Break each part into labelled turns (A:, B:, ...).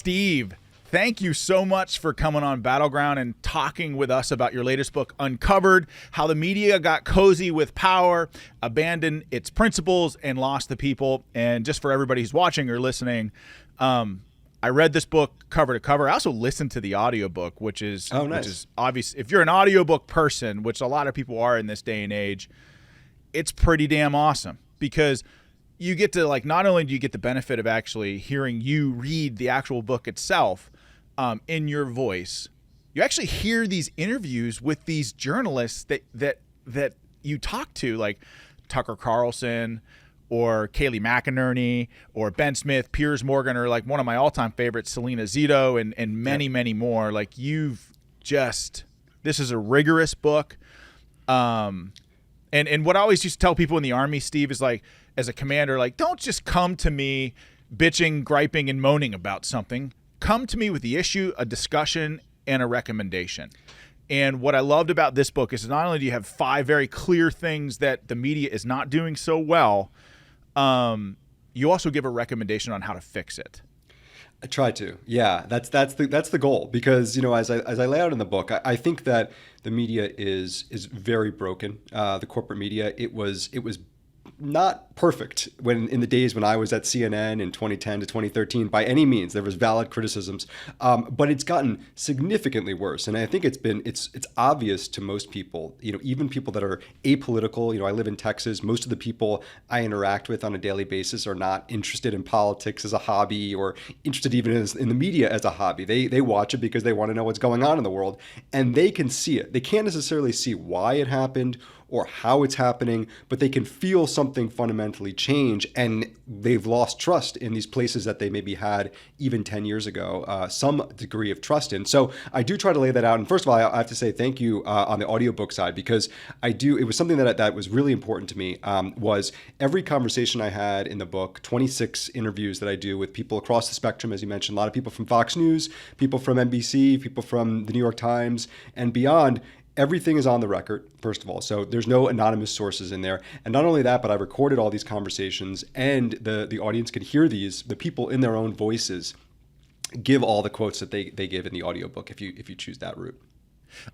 A: Steve, thank you so much for coming on Battleground and talking with us about your latest book, Uncovered: How the Media Got Cozy with Power, Abandoned Its Principles, and Lost the People. And just for everybody who's watching or listening, I read this book cover to cover. I also listened to the audiobook, which is which is obvious. If you're an audiobook person, which a lot of people are in this day and age, it's pretty damn awesome, because you get to, like, not only do you get the benefit of actually hearing you read the actual book itself in your voice, you actually hear these interviews with these journalists that you talk to, like Tucker Carlson or Kayleigh McInerney or Ben Smith, Piers Morgan, or like one of my all-time favorites, Selena Zito, and many, many more. Like, this is a rigorous book. And what I always used to tell people in the Army, Steve, is, like, as a commander, like, don't just come to me bitching, griping, and moaning about something. Come to me with the issue, a discussion, and a recommendation. And what I loved about this book is not only do you have 5 very clear things that the media is not doing so well, you also give a recommendation on how to fix it.
B: I try to. Yeah, that's the goal, because, as I lay out in the book, I think that the media is very broken. The corporate media, it was not perfect in the days when I was at CNN in 2010 to 2013 by any means. There was valid criticisms, but it's gotten significantly worse. And I think it's obvious to most people, even people that are apolitical. I live in Texas. Most of the people I interact with on a daily basis are not interested in politics as a hobby, or interested even in the media as a hobby. They watch it because they want to know what's going on in the world, and they can see it. They can't necessarily see why it happened or how it's happening, but they can feel something fundamentally change, and they've lost trust in these places that they maybe had even 10 years ago, some degree of trust in. So I do try to lay that out. And first of all, I have to say thank you on the audiobook side, because it was something that was really important to me, was every conversation I had in the book, 26 interviews that I do with people across the spectrum, as you mentioned, a lot of people from Fox News, people from NBC, people from the New York Times and beyond. Everything is on the record, first of all. So there's no anonymous sources in there. And not only that, but I recorded all these conversations, and the audience could hear the people in their own voices give all the quotes that they give in the audiobook if you choose that route.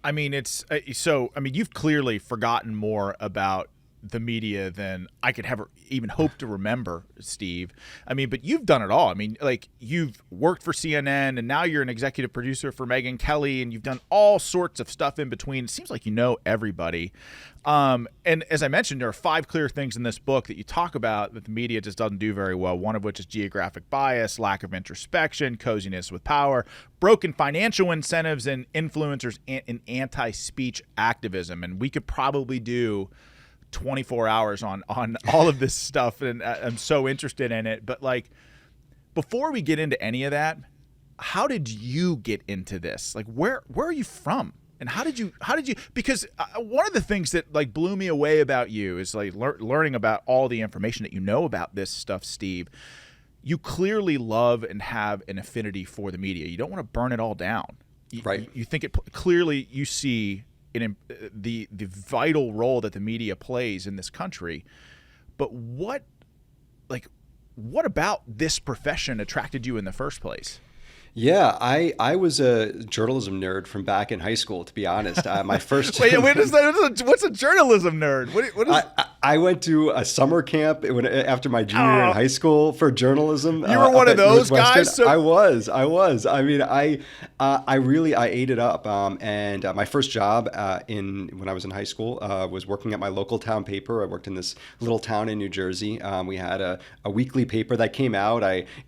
A: I mean, you've clearly forgotten more about the media than I could even hope to remember, Steve. I mean, but you've done it all. I mean, like, you've worked for CNN, and now you're an executive producer for Megyn Kelly, and you've done all sorts of stuff in between. It seems like you know everybody. And as I mentioned, there are 5 clear things in this book that you talk about that the media just doesn't do very well, one of which is geographic bias, lack of introspection, coziness with power, broken financial incentives, and influencers, and anti-speech activism. And we could probably do 24 hours on all of this stuff, and I'm so interested in it. But, like, before we get into any of that, how did you get into this? Like, where are you from, and how did you because one of the things that, like, blew me away about you is, like, learning about all the information that you know about this stuff, Steve. You clearly love and have an affinity for the media. You don't want to burn it all down.
B: Right.
A: You think it clearly. You see in the vital role that the media plays in this country. But what about this profession attracted you in the first place?
B: Yeah, I was a journalism nerd from back in high school, to be honest. My first
A: wait, what's a journalism nerd? What is?
B: I went to a summer camp after my junior year in high school for journalism.
A: You were one of those guys?
B: I was. I mean, I ate it up. And my first job when I was in high school was working at my local town paper. I worked in this little town in New Jersey. We had a weekly paper that came out.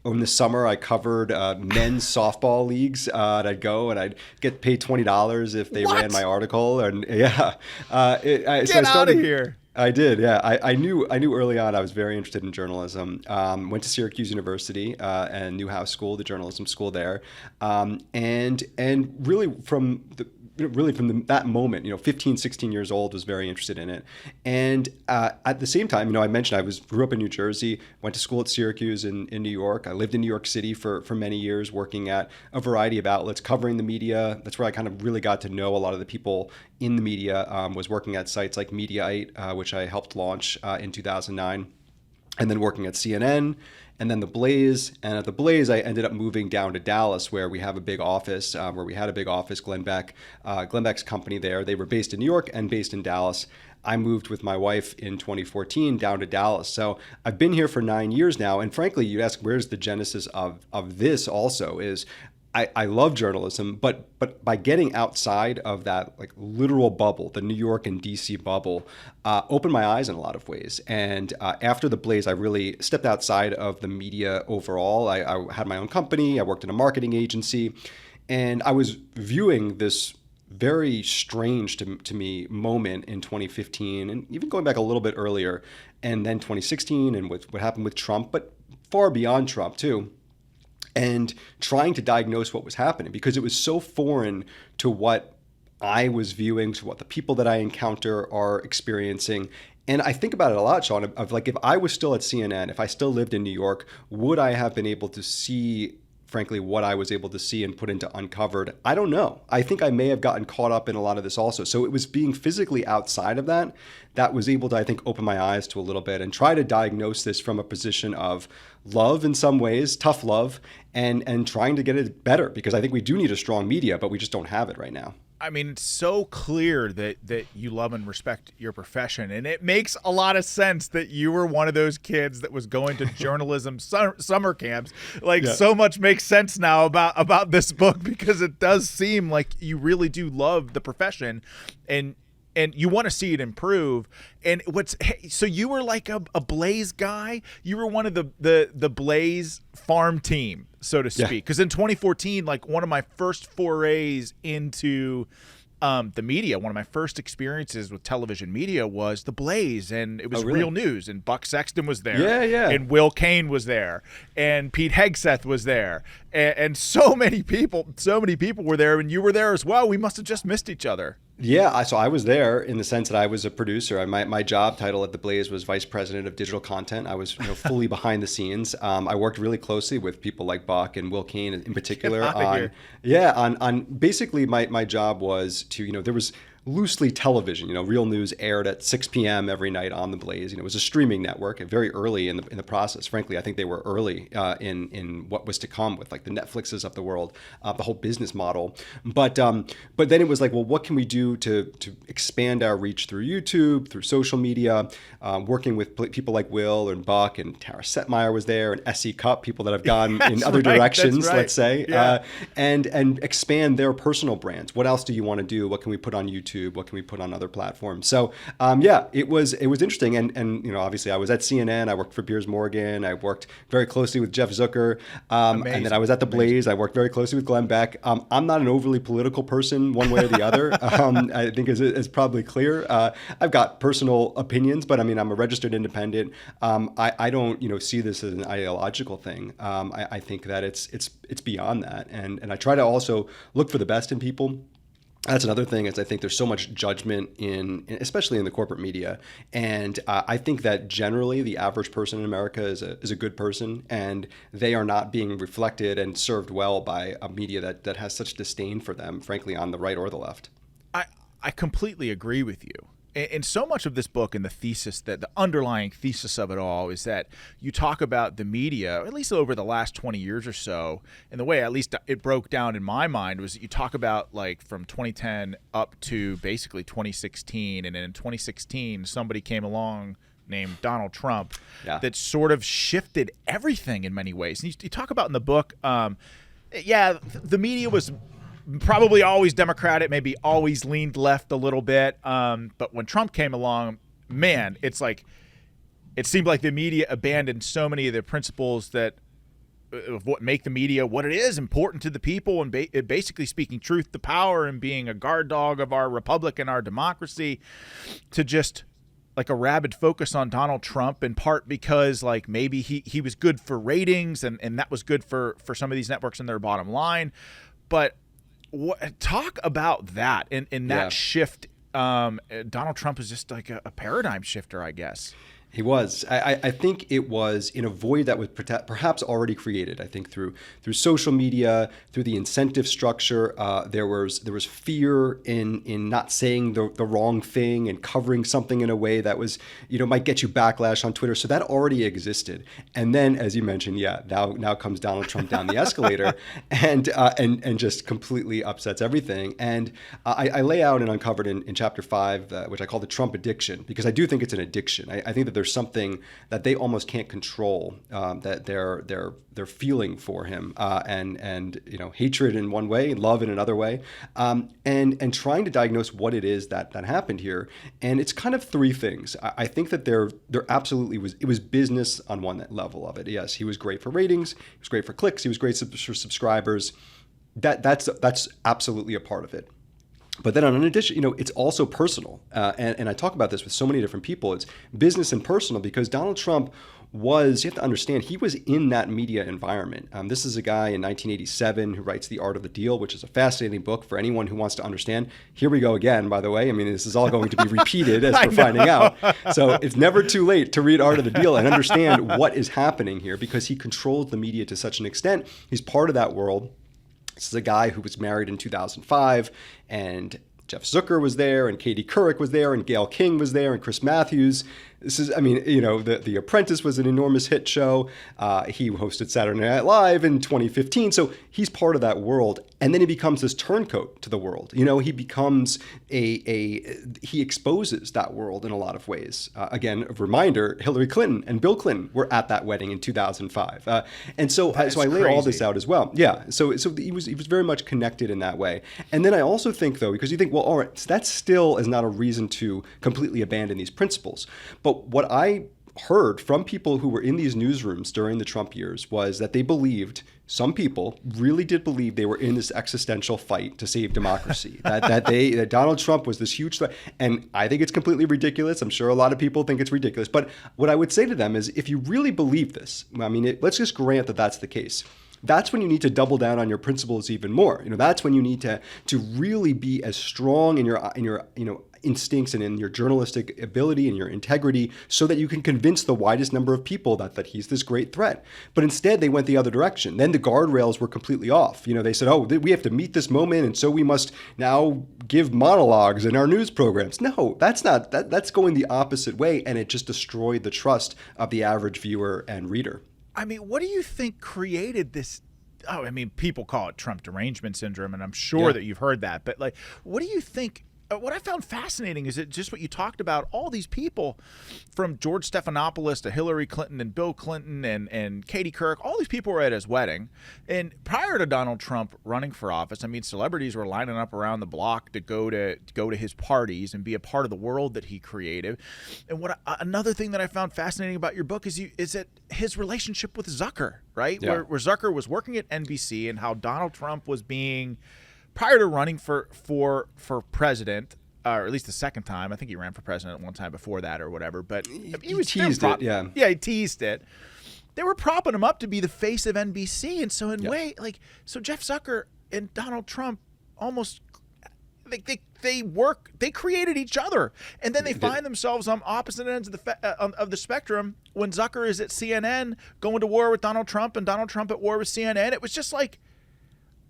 B: In the summer, I covered men's softball leagues. And I'd go and I'd get paid $20 if they ran my article. And yeah,
A: Get out of here.
B: I did, yeah. I knew early on I was very interested in journalism. Went to Syracuse University and Newhouse School, the journalism school there, and really from that moment, 15, 16 years old, was very interested in it. And at the same time, I mentioned I grew up in New Jersey, went to school at Syracuse in New York. I lived in New York City for many years, working at a variety of outlets, covering the media. That's where I kind of really got to know a lot of the people in the media. Was working at sites like Mediaite, which I helped launch in 2009. and then working at CNN, and then the Blaze. And at the Blaze, I ended up moving down to Dallas, where we have a big office, where we had a big office, Glenn Beck's company there. They were based in New York and based in Dallas. I moved with my wife in 2014 down to Dallas. So I've been here for 9 years now. And frankly, you ask, where's the genesis of this also is I love journalism, but by getting outside of that like literal bubble, the New York and DC bubble, opened my eyes in a lot of ways. And after the Blaze, I really stepped outside of the media overall. I had my own company. I worked in a marketing agency, and I was viewing this very strange to me moment in 2015, and even going back a little bit earlier, and then 2016, and with what happened with Trump, but far beyond Trump too. And trying to diagnose what was happening because it was so foreign to what I was viewing, to what the people that I encounter are experiencing. And I think about it a lot, Sean, of like, if I was still at CNN, if I still lived in New York, would I have been able to see, frankly, what I was able to see and put into Uncovered? I don't know. I think I may have gotten caught up in a lot of this also. So it was being physically outside of that was able to, I think, open my eyes to a little bit and try to diagnose this from a position of love in some ways, tough love, and trying to get it better, because I think we do need a strong media, but we just don't have it right now.
A: I mean, it's so clear that you love and respect your profession, and it makes a lot of sense that you were one of those kids that was going to journalism summer camps. Like, so much makes sense now about this book, because it does seem like you really do love the profession, and you want to see it improve. And so you were like a Blaze guy. You were one of the Blaze farm team, so to speak. Because in 2014, like one of my first forays into the media, one of my first experiences with television media was the Blaze, and it was Real News, and Buck Sexton was there, and Will Cain was there, and Pete Hegseth was there, and so many people were there, and you were there as well. We must have just missed each other.
B: Yeah, so I was there in the sense that I was a producer. My job title at the Blaze was Vice President of Digital Content. I was fully behind the scenes. I worked really closely with people like Buck and Will Cain in particular on basically my job was to, there was loosely television. Real News aired at 6 p.m. every night on the Blaze. It was a streaming network, and very early in the process. Frankly, I think they were early in what was to come with like the Netflixes of the world, the whole business model. But then it was like, well, what can we do to expand our reach through YouTube, through social media, working with people like Will and Buck, and Tara Setmeyer was there, and S.E. Cupp, people that have gone in other directions, let's say, and expand their personal brands. What else do you want to do? What can we put on YouTube? What can we put on other platforms? So it was interesting, and obviously I was at CNN. I worked for Piers Morgan. I worked very closely with Jeff Zucker, and then I was at the Blaze. I worked very closely with Glenn Beck. I'm not an overly political person, one way or the other. I think is probably clear. I've got personal opinions, but I mean, I'm a registered independent. I don't see this as an ideological thing. I think that it's beyond that, and I try to also look for the best in people. That's another thing, is I think there's so much judgment especially in the corporate media, and I think that generally the average person in America is a good person, and they are not being reflected and served well by a media that has such disdain for them, frankly, on the right or the left.
A: I completely agree with you. And so much of this book and the underlying thesis of it all is that you talk about the media, at least over the last 20 years or so, and the way at least it broke down in my mind was that you talk about like from 2010 up to basically 2016. And then in 2016, somebody came along named Donald Trump that sort of shifted everything in many ways. And you talk about in the book, the media was probably always Democratic, maybe always leaned left a little bit. But when Trump came along, man, it's like it seemed like the media abandoned so many of the principles that of what make the media what it is, important to the people, and basically speaking truth to power and being a guard dog of our republic and our democracy, to just like a rabid focus on Donald Trump, in part because like maybe he was good for ratings and that was good for some of these networks and their bottom line. But talk about that and that shift. Donald Trump is just like a paradigm shifter, I guess.
B: He was. I think it was in a void that was perhaps already created. I think through social media, through the incentive structure, there was fear in not saying the wrong thing and covering something in a way that was, might get you backlash on Twitter. So that already existed. And then, as you mentioned, now comes Donald Trump down the escalator and just completely upsets everything. And I lay out and uncovered in chapter 5, which I call the Trump addiction, because I do think it's an addiction. I think that there's something that they almost can't control, that they're feeling for him, and hatred in one way, love in another way, and trying to diagnose what it is that happened here. And it's kind of three things. I think that there absolutely was business on one level of it. Yes, he was great for ratings, he was great for clicks, he was great for subscribers. That's absolutely a part of it. But then in addition, it's also personal. And I talk about this with so many different people. It's business and personal, because Donald Trump you have to understand, he was in that media environment. This is a guy in 1987 who writes The Art of the Deal, which is a fascinating book for anyone who wants to understand. Here we go again, by the way. I mean, this is all going to be repeated as we're finding out. So it's never too late to read Art of the Deal and understand what is happening here, because he controls the media to such an extent. He's part of that world. This is a guy who was married in 2005, and Jeff Zucker was there, and Katie Couric was there, and Gayle King was there, and Chris Matthews. This is, The Apprentice was an enormous hit show. He hosted Saturday Night Live in 2015. So he's part of that world. And then he becomes this turncoat to the world. He becomes he exposes that world in a lot of ways. Again, a reminder, Hillary Clinton and Bill Clinton were at that wedding in 2005. So I lay all this out as well. Yeah. So he was very much connected in that way. And then I also think, though, because you think, well, all right, so that still is not a reason to completely abandon these principles. But what I heard from people who were in these newsrooms during the Trump years was that they believed, some people really did believe, they were in this existential fight to save democracy, that Donald Trump was this huge threat. And I think it's completely ridiculous. I'm sure a lot of people think it's ridiculous. But what I would say to them is, if you really believe this, let's just grant that that's the case. That's when you need to double down on your principles even more. That's when you need to really be as strong in your instincts and in your journalistic ability and your integrity, so that you can convince the widest number of people that he's this great threat. But instead, they went the other direction. Then the guardrails were completely off. They said, oh, we have to meet this moment, and so we must now give monologues in our news programs. No, that's not. That's going the opposite way, and it just destroyed the trust of the average viewer and reader.
A: What do you think created this? People call it Trump derangement syndrome, and I'm sure that you've heard that. But what do you think? What I found fascinating is just what you talked about, all these people from George Stephanopoulos to Hillary Clinton and Bill Clinton and Katie Couric, all these people were at his wedding. And prior to Donald Trump running for office, celebrities were lining up around the block to go to his parties and be a part of the world that he created. And another thing that I found fascinating about your book is that his relationship with Zucker, right?
B: Yeah.
A: Where Zucker was working at NBC, and how Donald Trump was being, prior to running for president, or at least the second time, I think he ran for president one time before that or whatever, but he
B: teased it, yeah.
A: Yeah, he teased it. They were propping him up to be the face of NBC, and so so Jeff Zucker and Donald Trump almost, they created each other, and then they find themselves on opposite ends of the spectrum when Zucker is at CNN going to war with Donald Trump, and Donald Trump at war with CNN. It was just like,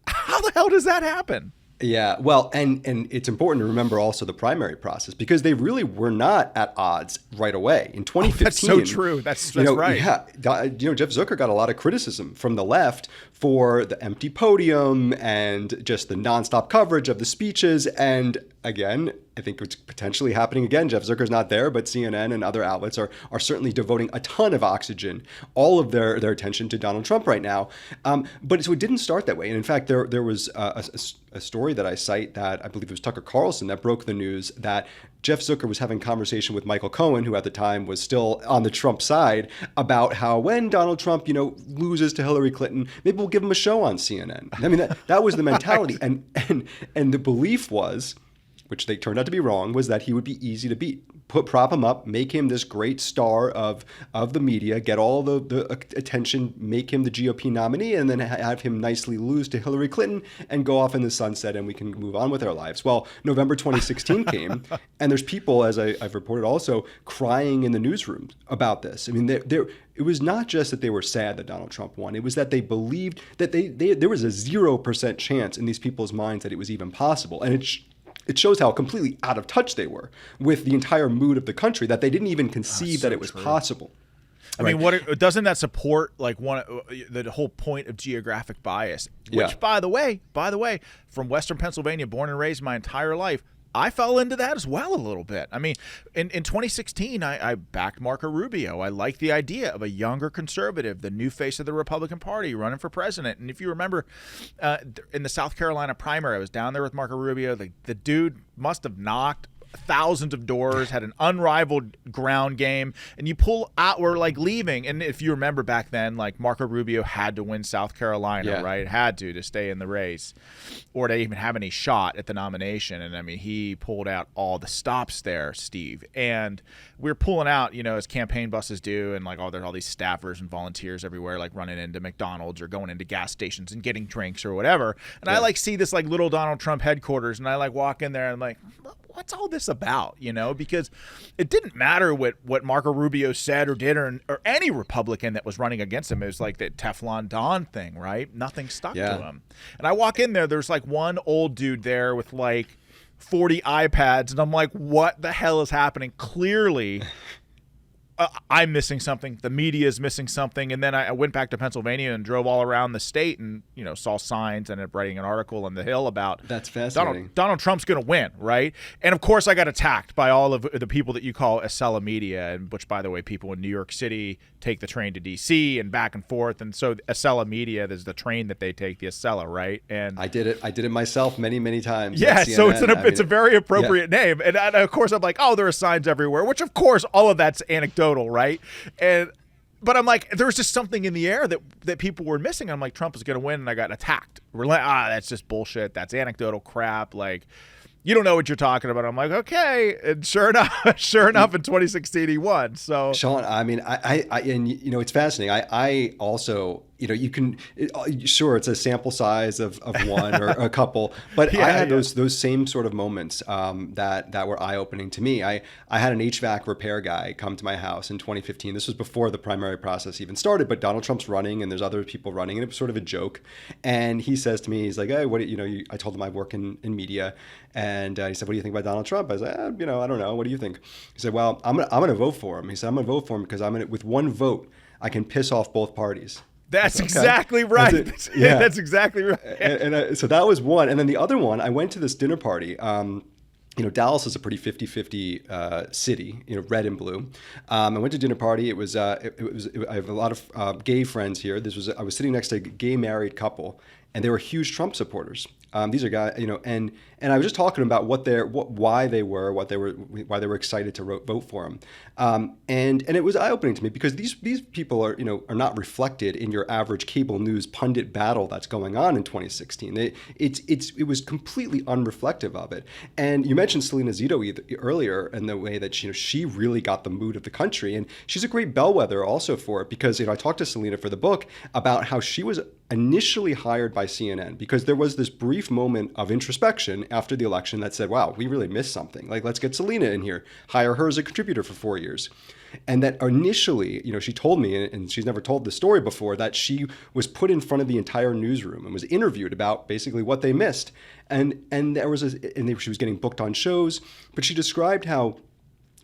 A: how the hell does that happen?
B: Yeah, well, and it's important to remember also the primary process, because they really were not at odds right away. In 2015,
A: that's so true. That's right.
B: Yeah, Jeff Zucker got a lot of criticism from the left for the empty podium and just the nonstop coverage of the speeches. And again, I think it's potentially happening again. Jeff Zucker's not there, but CNN and other outlets are certainly devoting a ton of oxygen, all of their attention to Donald Trump right now. But so it didn't start that way. And in fact, there was a story that I cite that I believe it was Tucker Carlson that broke the news that Jeff Zucker was having a conversation with Michael Cohen, who at the time was still on the Trump side, about how when Donald Trump, loses to Hillary Clinton, maybe we'll give him a show on CNN. That was the mentality. And the belief was, which they turned out to be wrong, was that he would be easy to beat prop him up, make him this great star of the media, get all the attention, make him the GOP nominee, and then have him nicely lose to Hillary Clinton and go off in the sunset, and we can move on with our lives. Well, November 2016 came, and there's people, as I've reported also, crying in the newsrooms about this. I mean, it was not just that they were sad that Donald Trump won. It was that they believed that there was a 0% chance in these people's minds that it was even possible. And it shows how completely out of touch they were with the entire mood of the country, that they didn't even conceive that it was possible.
A: I mean, doesn't that support like the whole point of geographic bias? Which, by the way, from Western Pennsylvania, born and raised my entire life, I fell into that as well a little bit. I mean, in 2016, I backed Marco Rubio. I liked the idea of a younger conservative, the new face of the Republican Party, running for president. And if you remember, in the South Carolina primary, I was down there with Marco Rubio. The dude must have knocked thousands of doors, had an unrivaled ground game, and you pull out, we're like leaving. And if you remember back then, like Marco Rubio had to win South Carolina, right? Had to stay in the race or to even have any shot at the nomination. And I mean, he pulled out all the stops there, Steve. And we were pulling out, as campaign buses do. And like, there's all these staffers and volunteers everywhere, like running into McDonald's or going into gas stations and getting drinks or whatever. And I like see this like little Donald Trump headquarters, and I like walk in there and I'm like, what's all this about? Because it didn't matter what Marco Rubio said or did or any Republican that was running against him. It was like that Teflon Don thing, right? Nothing stuck to him. And I walk in there, there's like one old dude there with like 40 iPads, and I'm like, what the hell is happening? Clearly, I'm missing something. The media is missing something. And then I went back to Pennsylvania and drove all around the state and, saw signs and ended up writing an article on the Hill about
B: that's fascinating.
A: Donald Trump's going to win, right? And of course, I got attacked by all of the people that you call Acela Media, and which, by the way, people in New York City take the train to D.C. and back and forth. And so Acela Media is the train that they take, the Acela, right? And
B: I did it myself many, many times.
A: Yeah, so it's a very appropriate name. And of course, I'm like, there are signs everywhere, which of course, all of that's anecdotal, right? But I'm like, there was just something in the air that people were missing. I'm like, Trump is going to win, and I got attacked. We're like, that's just bullshit. That's anecdotal crap. Like, you don't know what you're talking about. I'm like, okay. And sure enough, in 2016 he won. So
B: Sean, I mean, I and it's fascinating. I also, you can, sure, it's a sample size of one or a couple, but I had those same sort of moments that were eye-opening to me. I had an HVAC repair guy come to my house in 2015. This was before the primary process even started, but Donald Trump's running and there's other people running, and it was sort of a joke. And he says to me, he's like, hey, I told him I work in media. And he said, what do you think about Donald Trump? I said, I don't know. What do you think? He said, well, I'm gonna vote for him. He said, I'm gonna vote for him because with one vote, I can piss off both parties.
A: That's exactly right. That's exactly right.
B: And so that was one. And then the other one, I went to this dinner party. Dallas is a pretty 50-50 city, red and blue. I went to a dinner party. It was I have a lot of gay friends here. I was sitting next to a gay married couple, and they were huge Trump supporters. These are guys, and I was just talking about why they were excited to vote for him, and it was eye opening to me because these people are not reflected in your average cable news pundit battle that's going on in 2016. It was completely unreflective of it. And you mentioned Selena Zito earlier, and the way that she really got the mood of the country, and she's a great bellwether also for it because I talked to Selena for the book about how she was initially hired by CNN because there was this brief moment of introspection after the election that said, wow, we really missed something. Like, let's get Selena in here, hire her as a contributor for 4 years. And that initially, she told me, and she's never told the story before, that she was put in front of the entire newsroom and was interviewed about basically what they missed. And she was getting booked on shows, but she described how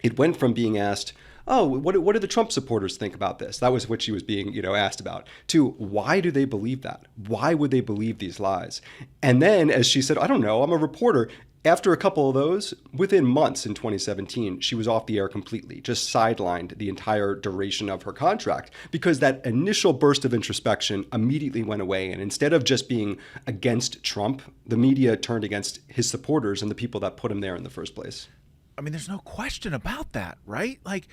B: it went from being asked, oh, what do the Trump supporters think about this? That was what she was being, asked about. To why do they believe that? Why would they believe these lies? And then, as she said, I don't know, I'm a reporter. After a couple of those, within months in 2017, she was off the air completely, just sidelined the entire duration of her contract because that initial burst of introspection immediately went away. And instead of just being against Trump, the media turned against his supporters and the people that put him there in the first place.
A: I mean, there's no question about that, right? Like,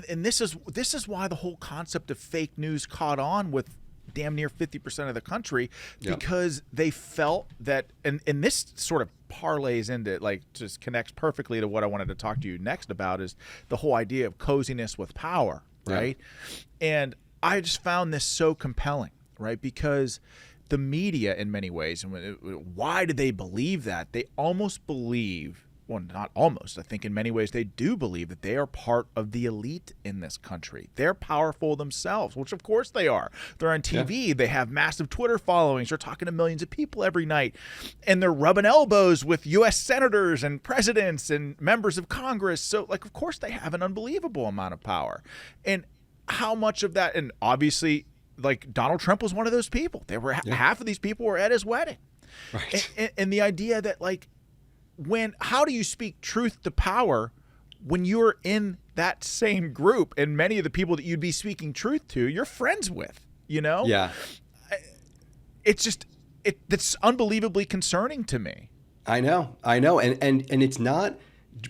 A: and this is why the whole concept of fake news caught on with damn near 50% of the country
B: Yep.
A: because they felt that, and this sort of parlays into, like, just connects perfectly to what I wanted to talk to you next about, is the whole idea of coziness with power, right? And I just found this so compelling, right? Because the media, in many ways, and why do they believe that? They almost believe, well, not almost, I think in many ways they do believe that they are part of the elite in this country. They're powerful themselves, which of course they are. They're on TV. They have massive Twitter followings. They're talking to millions of people every night. And they're rubbing elbows with U.S. senators and presidents and members of Congress. So, like, of course they have an unbelievable amount of power. And how much of that, and obviously, like, Donald Trump was one of those people. There were half of these people were at his wedding.
B: Right.
A: And the idea that, like, how do you speak truth to power when you're in that same group and many of the people that you'd be speaking truth to, you're friends with, you know?
B: Yeah.
A: That's unbelievably concerning to me.
B: I know. And it's not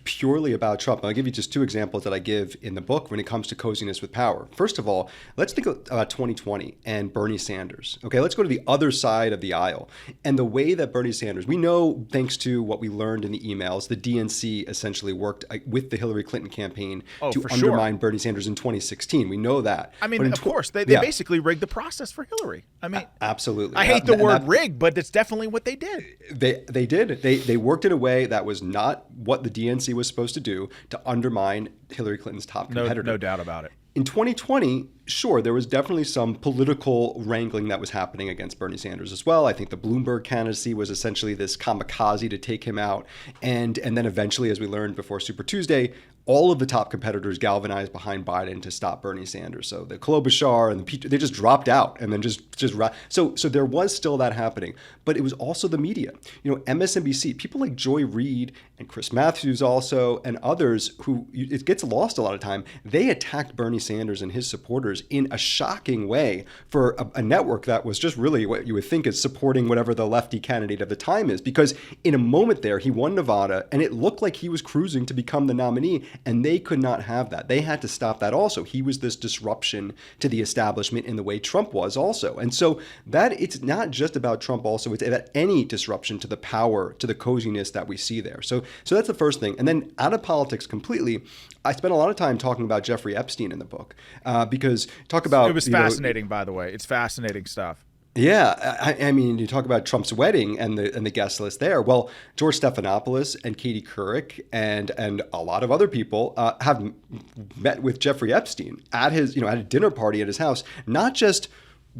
B: purely about Trump. I'll give you just two examples that I give in the book when it comes to coziness with power. First of all, let's think about 2020 and Bernie Sanders. Okay, let's go to the other side of the aisle. And the way that Bernie Sanders, we know, thanks to what we learned in the emails, the DNC essentially worked with the Hillary Clinton campaign to undermine Bernie Sanders in 2016. We know that.
A: I mean, of course, they basically rigged the process for Hillary. I mean,
B: absolutely.
A: I hate the word rigged, but it's definitely what they did.
B: They did. They worked in a way that was not what the DNC was supposed to do to undermine Hillary Clinton's top competitor.
A: No doubt about it.
B: In 2020, sure, there was definitely some political wrangling that was happening against Bernie Sanders as well. I think the Bloomberg candidacy was essentially this kamikaze to take him out. And then eventually, as we learned before Super Tuesday, all of the top competitors galvanized behind Biden to stop Bernie Sanders. So the Klobuchar and they just dropped out and then so there was still that happening. But it was also the media. You know, MSNBC, people like Joy Reid and Chris Matthews also, and others who, it gets lost a lot of time, they attacked Bernie Sanders and his supporters in a shocking way for a network that was just really what you would think is supporting whatever the lefty candidate of the time is. Because in a moment there, he won Nevada and it looked like he was cruising to become the nominee, and they could not have that. They had to stop that also. He was this disruption to the establishment in the way Trump was also. And so that it's not just about Trump also, it's about any disruption to the power, to the coziness that we see there. So that's the first thing. And then out of politics completely, I spent a lot of time talking about Jeffrey Epstein in the book because talk about...
A: It was fascinating, by the way. It's fascinating stuff.
B: Yeah, I mean, you talk about Trump's wedding and the guest list there. Well, George Stephanopoulos and Katie Couric and a lot of other people have met with Jeffrey Epstein at his, at a dinner party at his house, not just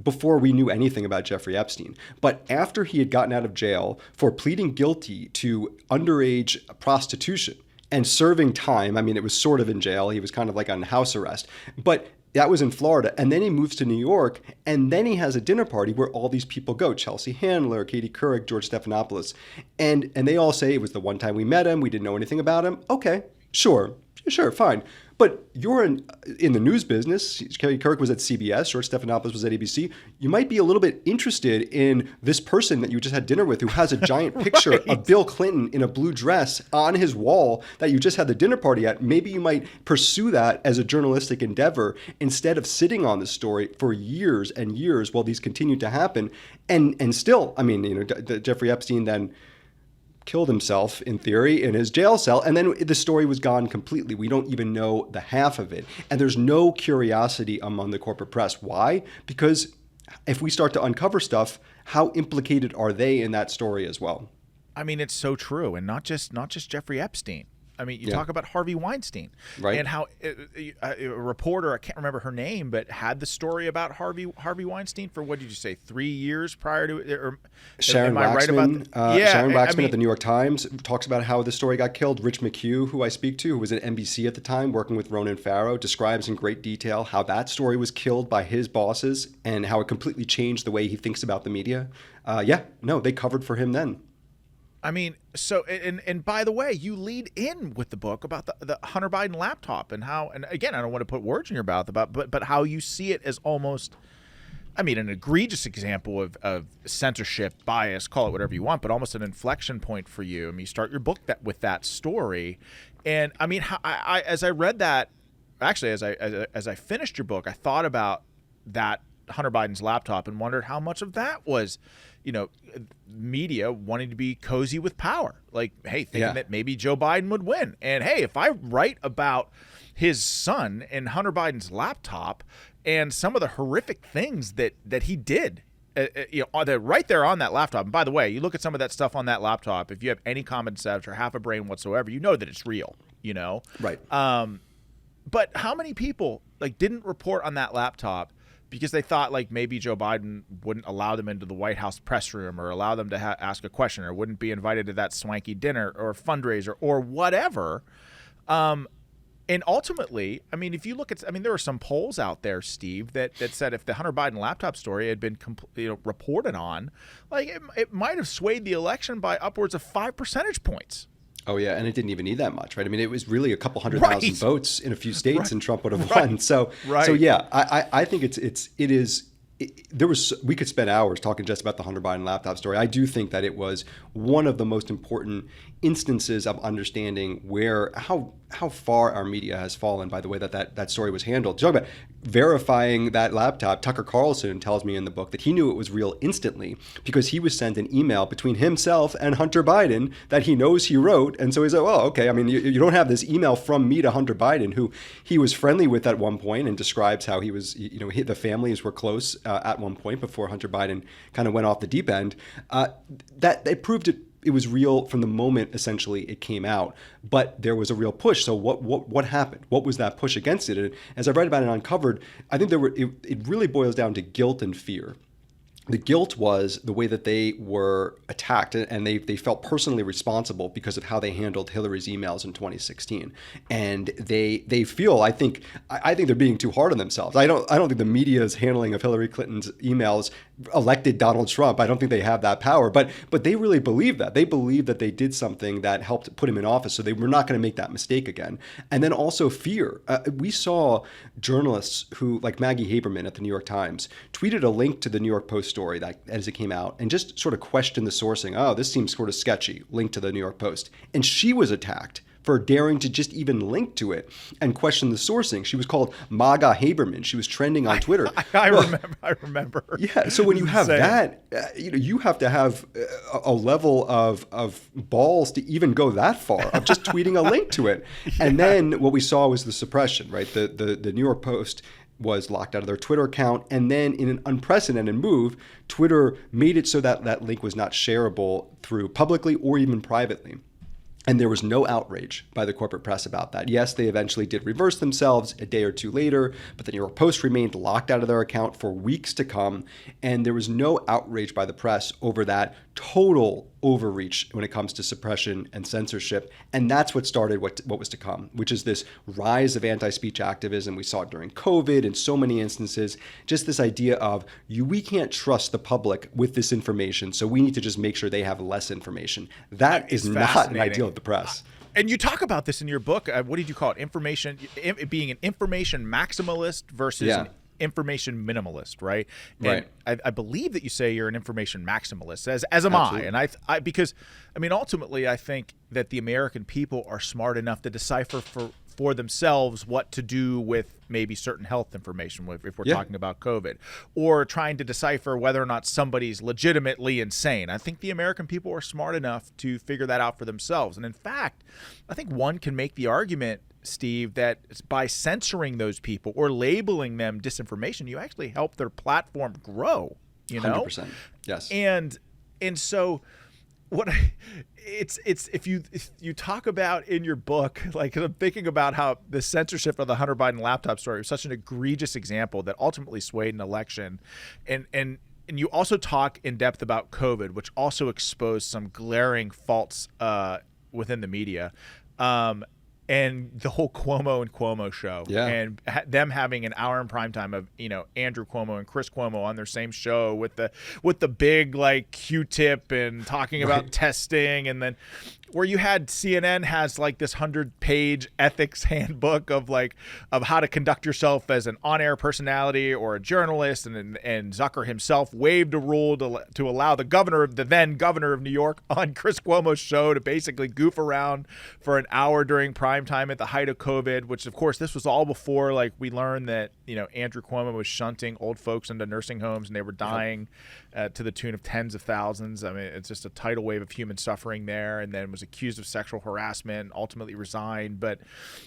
B: before we knew anything about Jeffrey Epstein, but after he had gotten out of jail for pleading guilty to underage prostitution and serving time. I mean, it was sort of in jail. He was kind of like on house arrest, but that was in Florida. And then he moves to New York, and then he has a dinner party where all these people go. Chelsea Handler, Katie Couric, George Stephanopoulos. And they all say it was the one time we met him. We didn't know anything about him. Okay, sure, fine. But you're in the news business. Katie Couric was at CBS. George Stephanopoulos was at ABC. You might be a little bit interested in this person that you just had dinner with who has a giant picture
A: Right.
B: of Bill Clinton in a blue dress on his wall that you just had the dinner party at. Maybe you might pursue that as a journalistic endeavor instead of sitting on the story for years and years while these continued to happen. And still, I mean, Jeffrey Epstein then killed himself, in theory, in his jail cell. And then the story was gone completely. We don't even know the half of it. And there's no curiosity among the corporate press. Why? Because if we start to uncover stuff, how implicated are they in that story as well?
A: I mean, it's so true. And not just Jeffrey Epstein. I mean, you talk about Harvey Weinstein,
B: right?
A: And how a reporter, I can't remember her name, but had the story about Harvey Weinstein for, what did you say, 3 years prior to it? Or,
B: Sharon
A: am I right
B: Waxman,
A: about yeah,
B: Sharon Waxman
A: I mean,
B: at the New York Times talks about how the story got killed. Rich McHugh, who I speak to, who was at NBC at the time, working with Ronan Farrow, describes in great detail how that story was killed by his bosses and how it completely changed the way he thinks about the media. They covered for him then.
A: I mean, so, and by the way, you lead in with the book about the Hunter Biden laptop and how, and again, I don't want to put words in your mouth but how you see it as almost, I mean, an egregious example of censorship, bias, call it whatever you want, but almost an inflection point for you. I mean, you start your book with that story. And I mean, as I read that, actually, as I finished your book, I thought about that Hunter Biden's laptop and wondered how much of that was, media wanting to be cozy with power. Like, hey, thinking that maybe Joe Biden would win. And hey, if I write about his son and Hunter Biden's laptop and some of the horrific things that he did, they're right there on that laptop. And by the way, you look at some of that stuff on that laptop, if you have any common sense or half a brain whatsoever, you know that it's real,
B: Right.
A: But how many people didn't report on that laptop because they thought maybe Joe Biden wouldn't allow them into the White House press room or allow them to ask a question or wouldn't be invited to that swanky dinner or fundraiser or whatever. And ultimately, if you look at, there are some polls out there, Steve, that said if the Hunter Biden laptop story had been reported on, it might have swayed the election by upwards of 5 percentage points.
B: Oh, yeah. And it didn't even need that much, right? It was really a couple 100,000 votes in a few states and Trump would have won. So yeah, I think we could spend hours talking just about the Hunter Biden laptop story. I do think that it was one of the most important instances of understanding how far our media has fallen by the way that story was handled. Talk about verifying that laptop. Tucker Carlson tells me in the book that he knew it was real instantly because he was sent an email between himself and Hunter Biden that he knows he wrote. And so he said, well, okay, you don't have this email from me to Hunter Biden, who he was friendly with at one point and describes how he was, the families were close at one point before Hunter Biden kind of went off the deep end. That they proved it was real from the moment essentially it came out, but there was a real push. So what happened? What was that push against it? And as I write about it Uncovered, I think it really boils down to guilt and fear. The guilt was the way that they were attacked, and they felt personally responsible because of how they handled Hillary's emails in 2016. And they feel, I think they're being too hard on themselves. I don't think the media's handling of Hillary Clinton's emails elected Donald Trump. I don't think they have that power, but they really believe that. They believe that they did something that helped put him in office, so they were not going to make that mistake again. And then also fear. We saw journalists who, like Maggie Haberman at the New York Times, tweeted a link to the New York Post story that as it came out and just sort of questioned the sourcing. Oh, this seems sort of sketchy. Link to the New York Post. And she was attacked for daring to just even link to it and question the sourcing. She was called MAGA Haberman. She was trending on Twitter.
A: I remember.
B: Yeah. So when you have that, you have to have a level of balls to even go that far of just tweeting a link to it. And then what we saw was the suppression, right? The New York Post was locked out of their Twitter account. And then in an unprecedented move, Twitter made it so that that link was not shareable through publicly or even privately. And there was no outrage by the corporate press about that. Yes, they eventually did reverse themselves a day or two later, but the New York Post remained locked out of their account for weeks to come. And there was no outrage by the press over that total overreach when it comes to suppression and censorship. And that's what started what was to come, which is this rise of anti-speech activism. We saw it during COVID in so many instances, just this idea of we can't trust the public with this information, so we need to just make sure they have less information. That is not an ideal of the press.
A: And you talk about this in your book. What did you call it? Being an information maximalist versus an information minimalist, right?
B: Right.
A: And I believe that you say you're an information maximalist, as am
B: Absolutely.
A: I. And I because ultimately I think that the American people are smart enough to decipher for themselves what to do with maybe certain health information if we're talking about COVID, or trying to decipher whether or not somebody's legitimately insane. I think the American people are smart enough to figure that out for themselves. And in fact, I think one can make the argument, Steve, that by censoring those people or labeling them disinformation, you actually help their platform grow,
B: 100%. Yes.
A: And so it's if you talk about in your book, like I'm thinking about how the censorship of the Hunter Biden laptop story was such an egregious example that ultimately swayed an election, and you also talk in depth about COVID, which also exposed some glaring faults within the media. And the whole Cuomo and Cuomo show, and them having an hour in primetime of Andrew Cuomo and Chris Cuomo on their same show with the big like Q-tip and talking about testing, and then where you had CNN has like this 100-page ethics handbook of how to conduct yourself as an on-air personality or a journalist, and Zucker himself waived a rule to allow the then governor of New York on Chris Cuomo's show to basically goof around for an hour during prime time at the height of COVID, which of course this was all before like we learned that Andrew Cuomo was shunting old folks into nursing homes and they were dying to the tune of tens of thousands. I mean, it's just a tidal wave of human suffering there, and then was accused of sexual harassment, ultimately resigned. But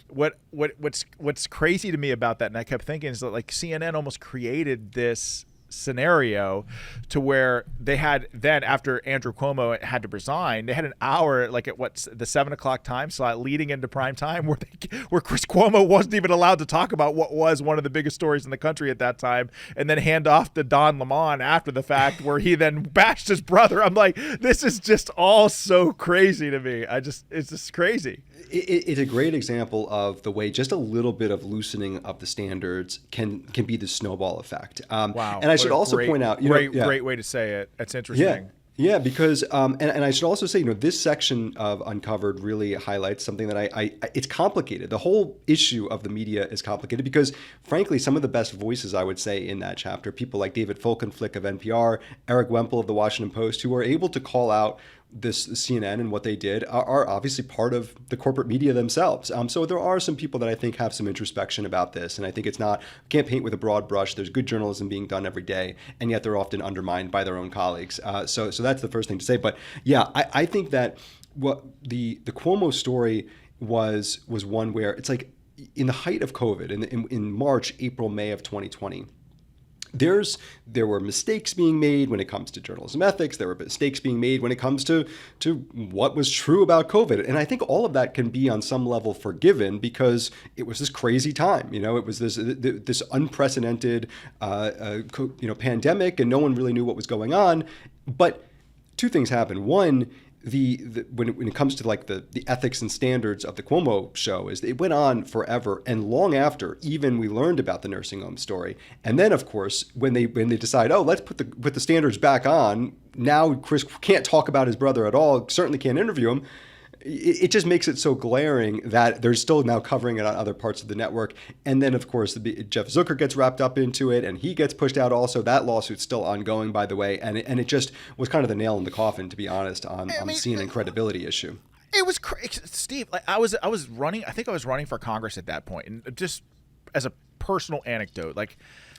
A: what's crazy to me about that, and I kept thinking, is that like CNN almost created this scenario to where they had then, after Andrew Cuomo had to resign, they had an hour like at the 7:00 time slot leading into prime time where Chris Cuomo wasn't even allowed to talk about what was one of the biggest stories in the country at that time, and then hand off to Don Lemon after the fact where he then bashed his brother. I'm like, this is just all so crazy to me. It's just crazy.
B: It's a great example of the way just a little bit of loosening of the standards can be the snowball effect.
A: Wow.
B: And I should also point out,
A: great way to say it. That's interesting.
B: Yeah, because and I should also say, this section of Uncovered really highlights something that it's complicated. The whole issue of the media is complicated because, frankly, some of the best voices, I would say, in that chapter, people like David Folkenflik of NPR, Eric Wemple of the Washington Post, who are able to call out this CNN and what they did, are obviously part of the corporate media themselves. So there are some people that I think have some introspection about this, and I think can't paint with a broad brush. There's good journalism being done every day, and yet they're often undermined by their own colleagues. So that's the first thing to say. But yeah, I think that what the Cuomo story was one where it's like in the height of COVID, in March, April, May of 2020. There were mistakes being made when it comes to journalism ethics. There were mistakes being made when it comes to what was true about COVID. And I think all of that can be on some level forgiven because it was this crazy time. It was this unprecedented pandemic, and no one really knew what was going on. But two things happened. One, when it comes to like the ethics and standards of the Cuomo show, is it went on forever and long after even we learned about the nursing home story. And then of course when they decide, let's put the standards back on, now Chris can't talk about his brother at all, certainly can't interview him. It just makes it so glaring that they're still now covering it on other parts of the network. And then, of course, Jeff Zucker gets wrapped up into it, and he gets pushed out also. That lawsuit's still ongoing, by the way. And it just was kind of the nail in the coffin, to be honest, on the CNN credibility issue.
A: It was crazy. Steve, like I was running. I think I was running for Congress at that point. And just as a personal anecdote, like,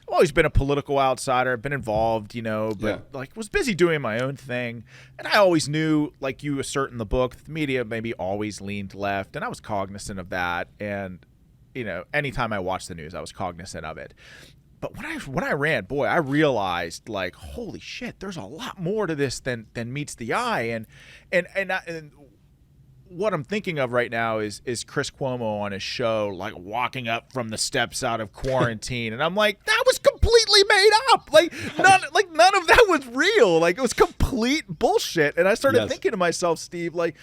A: I've always been a political outsider. I've been involved, but like was busy doing my own thing. And I always knew, like you assert in the book, the media maybe always leaned left. And I was cognizant of that. And, anytime I watched the news, I was cognizant of it. But when I ran, boy, I realized, like, holy shit, there's a lot more to this than meets the eye. And what I'm thinking of right now is Chris Cuomo on his show, like walking up from the steps out of quarantine, and I'm like, that was completely made up. Like none of that was real. Like it was complete bullshit. And I started thinking to myself, Steve, like,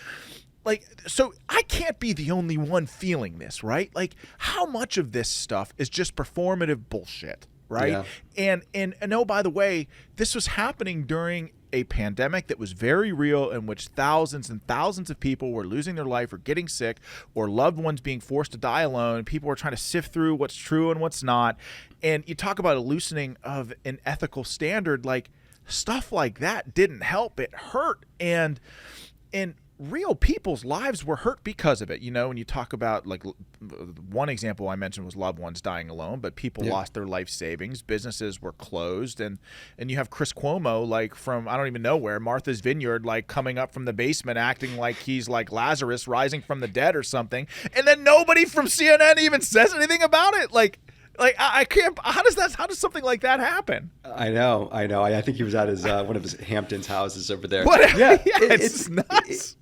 A: so I can't be the only one feeling this, right? Like, how much of this stuff is just performative bullshit, right? Yeah. And oh, by the way, this was happening during a pandemic that was very real, in which thousands and thousands of people were losing their life or getting sick, or loved ones being forced to die alone. People were trying to sift through what's true and what's not. And you talk about a loosening of an ethical standard, like stuff like that didn't help. It hurt. And real people's lives were hurt because of it. When you talk about, like, one example I mentioned was loved ones dying alone, but people lost their life savings, businesses were closed, and you have Chris Cuomo, like, from I don't even know where, Martha's Vineyard, like coming up from the basement acting like he's like Lazarus rising from the dead or something, and then nobody from CNN even says anything about it. Like I can't. How does something like that happen?
B: I know. I think he was at his one of his Hamptons houses over there.
A: What? Yeah, it's nuts.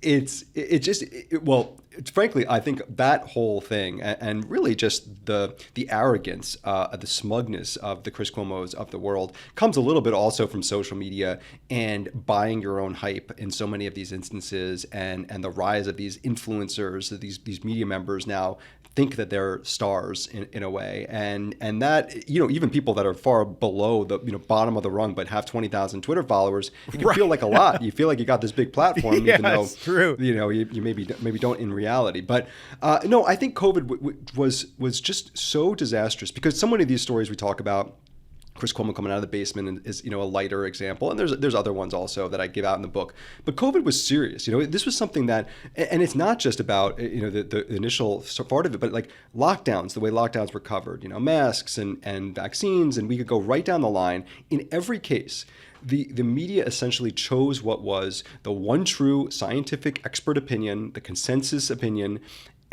B: Well, frankly, I think that whole thing, and really just the arrogance, the smugness of the Chris Cuomos of the world, comes a little bit also from social media and buying your own hype in so many of these instances, and the rise of these influencers, these media members now think that they're stars in a way, and that, you know, even people that are far below the, you know, bottom of the rung but have 20,000 Twitter followers, it can feel like a lot. You feel like you got this big platform,
A: yeah,
B: even though
A: it's true.
B: You know, you maybe don't in reality. But no, I think COVID was just so disastrous, because so many of these stories we talk about, Chris Cuomo coming out of the basement is, you know, a lighter example, and there's other ones also that I give out in the book. But COVID was serious. You know, this was something that, and it's not just about, you know, the initial part of it, but like lockdowns, the way lockdowns were covered, you know, masks and vaccines, and we could go right down the line. In every case, the media essentially chose what was the one true scientific expert opinion, the consensus opinion,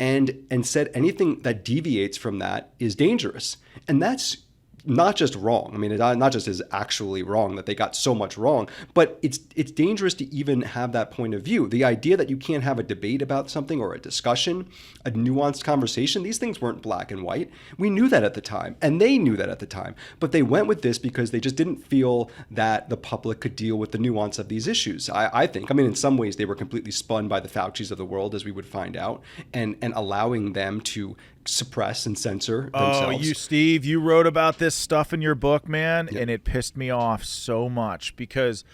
B: and said anything that deviates from that is dangerous. And that's not just wrong. I mean, it not just is actually wrong that they got so much wrong, but it's dangerous to even have that point of view. The idea that you can't have a debate about something, or a discussion, a nuanced conversation, these things weren't black and white. We knew that at the time, and they knew that at the time, but they went with this because they just didn't feel that the public could deal with the nuance of these issues. I think, I mean, in some ways they were completely spun by the Faucis of the world, as we would find out, and allowing them to suppress and censor themselves.
A: Steve, you wrote about this stuff in your book, man, and it pissed me off so much because,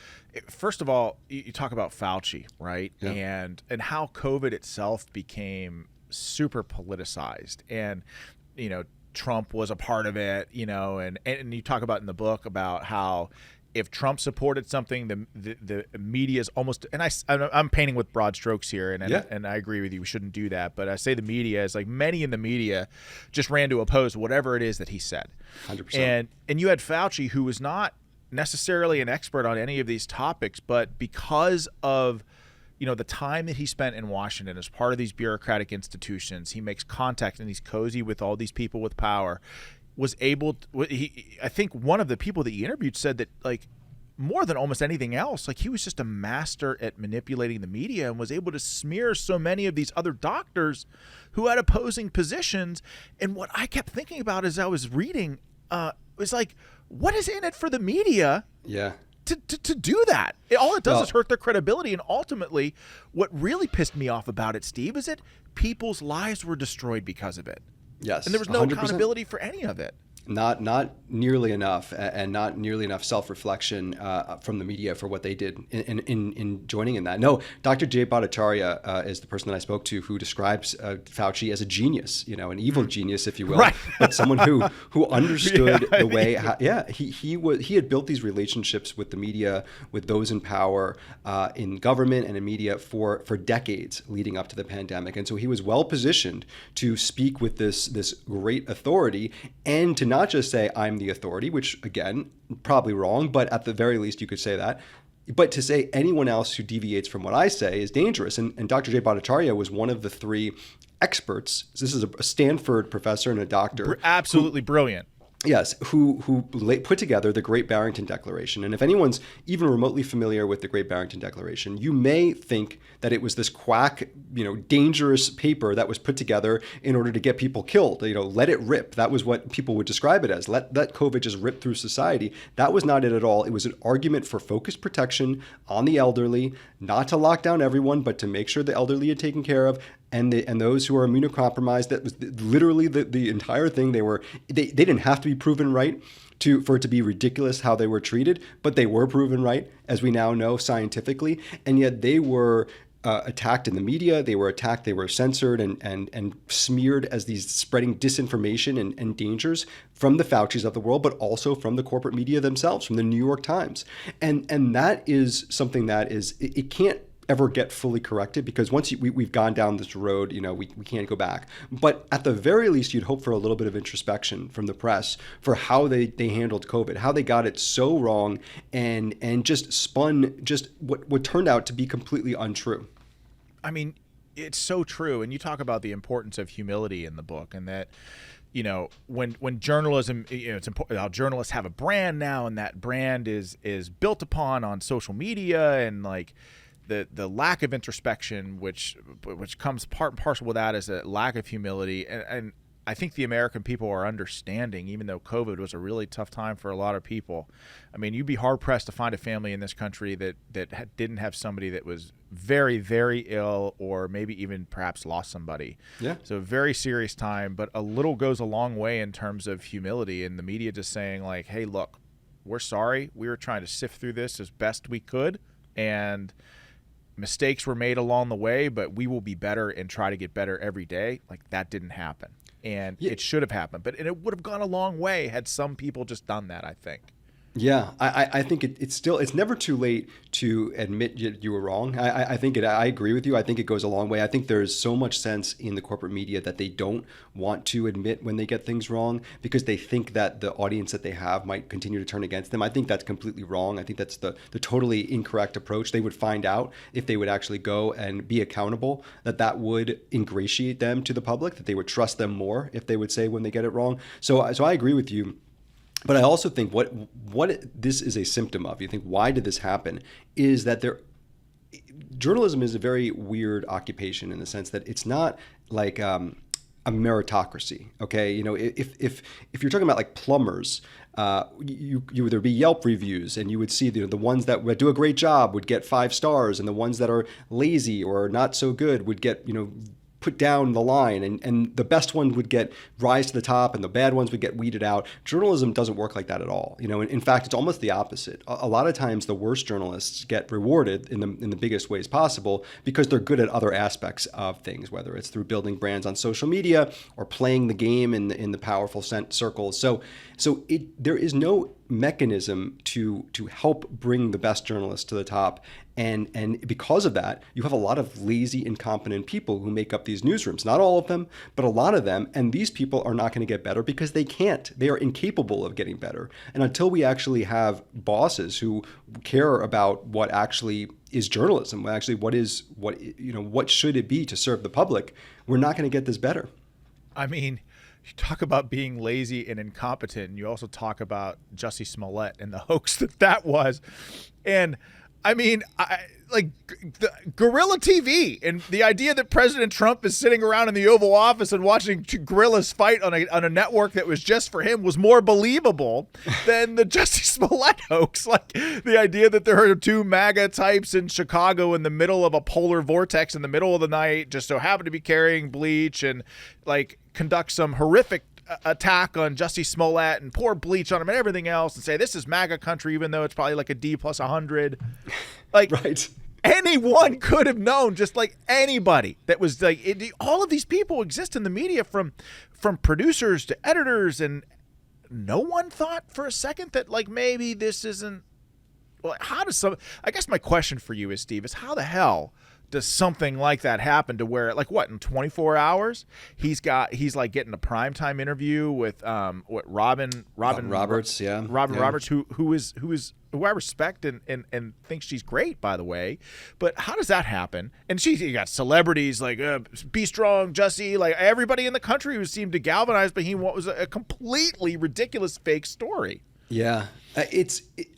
A: first of all, you talk about Fauci, right?
B: Yeah.
A: And how COVID itself became super politicized, and, you know, Trump was a part of it, you know, and you talk about in the book about how if Trump supported something, the media is almost, and I'm painting with broad strokes here, and I agree with you, we shouldn't do that, but I say the media is like many in the media just ran to oppose whatever it is that he said.
B: 100%.
A: And you had Fauci, who was not necessarily an expert on any of these topics, but because of, you know, the time that he spent in Washington as part of these bureaucratic institutions, he makes contact and he's cozy with all these people with power. Was able to, I think one of the people that he interviewed said that, like, more than almost anything else, like, he was just a master at manipulating the media and was able to smear so many of these other doctors who had opposing positions. And what I kept thinking about as I was reading was like, what is in it for the media?
B: Yeah.
A: To do that? All it does is hurt their credibility. And ultimately, what really pissed me off about it, Steve, is that people's lives were destroyed because of it.
B: Yes.
A: And there was no
B: 100%.
A: accountability for any of it.
B: Not nearly enough, and not nearly enough self-reflection from the media for what they did in joining in that. No, Dr. Jay Bhattacharya is the person that I spoke to, who describes Fauci as a genius, you know, an evil genius, if you will,
A: right.
B: but someone who understood the way. He had built these relationships with the media, with those in power, in government and in media for decades leading up to the pandemic, and so he was well positioned to speak with this great authority, and to not just say, I'm the authority, which, again, probably wrong, but at the very least you could say that, but to say anyone else who deviates from what I say is dangerous. And Dr. Jay Bhattacharya was one of the three experts. This is a Stanford professor and a doctor.
A: Absolutely brilliant.
B: Yes, who put together the Great Barrington Declaration. And if anyone's even remotely familiar with the Great Barrington Declaration, you may think that it was this quack, you know, dangerous paper that was put together in order to get people killed. You know, let it rip. That was what people would describe it as. Let COVID just rip through society. That was not it at all. It was an argument for focused protection on the elderly, not to lock down everyone, but to make sure the elderly are taken care of. And those who are immunocompromised, that was literally the entire thing. They didn't have to be proven right for it to be ridiculous how they were treated, but they were proven right, as we now know scientifically. And yet they were attacked in the media. They were attacked. They were censored and smeared as these spreading disinformation and dangers from the Faucis of the world, but also from the corporate media themselves, from the New York Times. And that is something that it can't ever get fully corrected, because once we've gone down this road, you know, we can't go back. But at the very least, you'd hope for a little bit of introspection from the press for how they handled COVID, how they got it so wrong, and just spun just what turned out to be completely untrue.
A: I mean, it's so true. And you talk about the importance of humility in the book, and that, you know, when journalism, you know, it's important how journalists have a brand now, and that brand is built upon on social media, and like, the lack of introspection, which comes part and parcel with that, is a lack of humility. And I think the American people are understanding, even though COVID was a really tough time for a lot of people. I mean, you'd be hard pressed to find a family in this country that didn't have somebody that was very, very ill, or maybe even perhaps lost somebody.
B: Yeah.
A: So a very serious time, but a little goes a long way in terms of humility, and the media just saying like, hey, look, we're sorry. We were trying to sift through this as best we could, and mistakes were made along the way, but we will be better and try to get better every day. Like, that didn't happen. And it should have happened. And it would have gone a long way had some people just done that, I think.
B: Yeah, I think it's never too late to admit you were wrong. I agree with you. I think it goes a long way. I think there's so much sense in the corporate media that they don't want to admit when they get things wrong, because they think that the audience that they have might continue to turn against them. I think that's completely wrong. I think that's the totally incorrect approach. They would find out if they would actually go and be accountable, that would ingratiate them to the public, that they would trust them more if they would say when they get it wrong. So I agree with you. But I also think what this is a symptom of, you think, why did this happen, is that journalism is a very weird occupation in the sense that it's not like a meritocracy. Okay, if you're talking about like plumbers, you there be Yelp reviews, and you would see the ones that do a great job would get 5 stars, and the ones that are lazy or not so good would get put down the line, and the best ones would get rise to the top, and the bad ones would get weeded out. Journalism doesn't work like that at all. In fact, it's almost the opposite. A lot of times, the worst journalists get rewarded in the biggest ways possible because they're good at other aspects of things, whether it's through building brands on social media or playing the game in the powerful circles. So there is no mechanism to help bring the best journalists to the top. And because of that, you have a lot of lazy, incompetent people who make up these newsrooms. Not all of them, but a lot of them. And these people are not going to get better because they can't. They are incapable of getting better. And until we actually have bosses who care about what actually is journalism, what should it be to serve the public, we're not going to get this better.
A: I mean, you talk about being lazy and incompetent, and you also talk about Jussie Smollett and the hoax that was. And I mean, the guerrilla TV, and the idea that President Trump is sitting around in the Oval Office and watching guerrillas fight on a network that was just for him was more believable than the Jussie Smollett hoax. Like, the idea that there are 2 MAGA types in Chicago in the middle of a polar vortex in the middle of the night, just so happen to be carrying bleach, and like conduct some horrific attack on Jussie Smollett and pour bleach on him and everything else, and say this is MAGA country, even though it's probably like a D plus 100. Like,
B: right.
A: Anyone could have known, just like anybody that was like all of these people exist in the media, from producers to editors, and no one thought for a second that like maybe this isn't. Well, I guess my question for you is, Steve, is how the hell does something like that happen to where, like, what, in 24 hours he's like getting a primetime interview with Robin
B: Roberts, yeah.
A: Robin Roberts, who I respect and think she's great, by the way. But how does that happen? And you got celebrities like Be Strong, Jussie, like everybody in the country who seemed to galvanize behind what was a completely ridiculous fake story.
B: Yeah,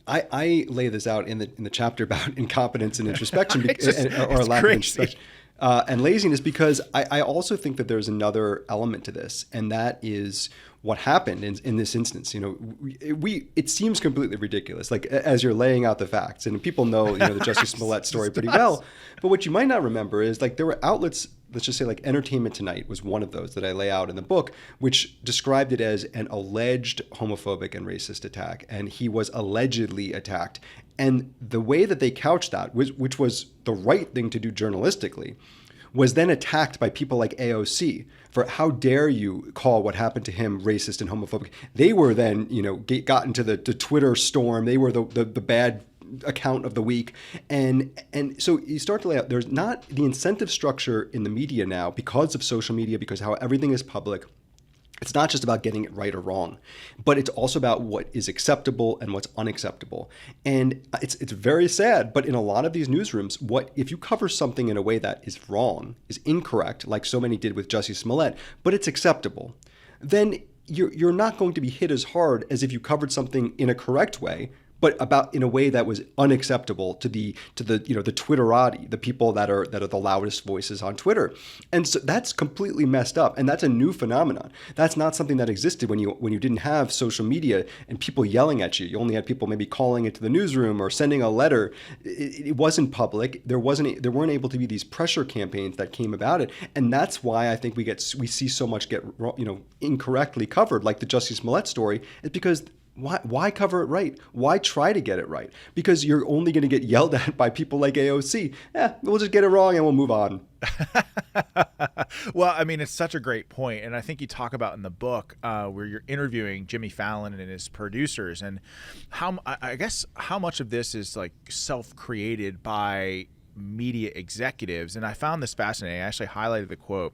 B: I lay this out in the chapter about incompetence and introspection, or lack of introspection, and laziness, because I also think that there's another element to this, and that is what happened in this instance. It seems completely ridiculous, like as you're laying out the facts, and people know the Jussie Smollett story pretty well. But what you might not remember is, like, there were outlets. Let's just say, like, Entertainment Tonight was one of those that I lay out in the book, which described it as an alleged homophobic and racist attack. And he was allegedly attacked. And the way that they couched that, which was the right thing to do journalistically, was then attacked by people like AOC for, how dare you call what happened to him racist and homophobic. They were then, got into the Twitter storm. They were the bad account of the week. And so you start to lay out, there's not the incentive structure in the media now, because of social media, because how everything is public. It's not just about getting it right or wrong, but it's also about what is acceptable and what's unacceptable. And it's very sad, but in a lot of these newsrooms, if you cover something in a way that is wrong, is incorrect, like so many did with Jussie Smollett, but it's acceptable, then you're not going to be hit as hard as if you covered something in a correct way, but about in a way that was unacceptable to the the Twitterati, the people that are the loudest voices on Twitter. And so that's completely messed up, and that's a new phenomenon. That's not something that existed when you didn't have social media and people yelling at you. You only had people maybe calling into the newsroom or sending a letter. It wasn't public. There weren't able to be these pressure campaigns that came about it, and that's why I think we see so much get incorrectly covered, like the Jussie Smollett story, is because why cover it right? Why try to get it right? Because you're only going to get yelled at by people like AOC. We'll just get it wrong and we'll move on.
A: Well, I mean, it's such a great point, and I think you talk about in the book where you're interviewing Jimmy Fallon and his producers, and how much of this is like self-created by media executives. And I found this fascinating. I actually highlighted the quote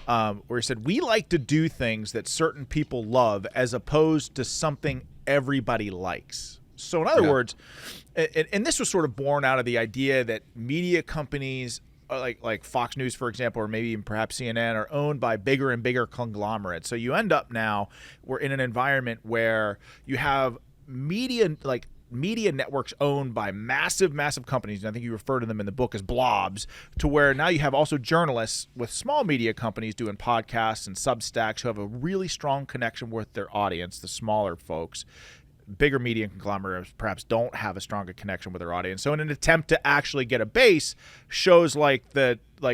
A: where he said, "We like to do things that certain people love as opposed to something everybody likes." So in other words, and this was sort of born out of the idea that media companies like Fox News, for example, or maybe even perhaps CNN, are owned by bigger and bigger conglomerates. So you end up now, we're in an environment where you have media networks owned by massive companies, and I think you refer to them in the book as blobs, to where now you have also journalists with small media companies doing podcasts and Substacks who have a really strong connection with their audience, the smaller folks. Bigger media conglomerates perhaps don't have a stronger connection with their audience. So in an attempt to actually get a base, shows like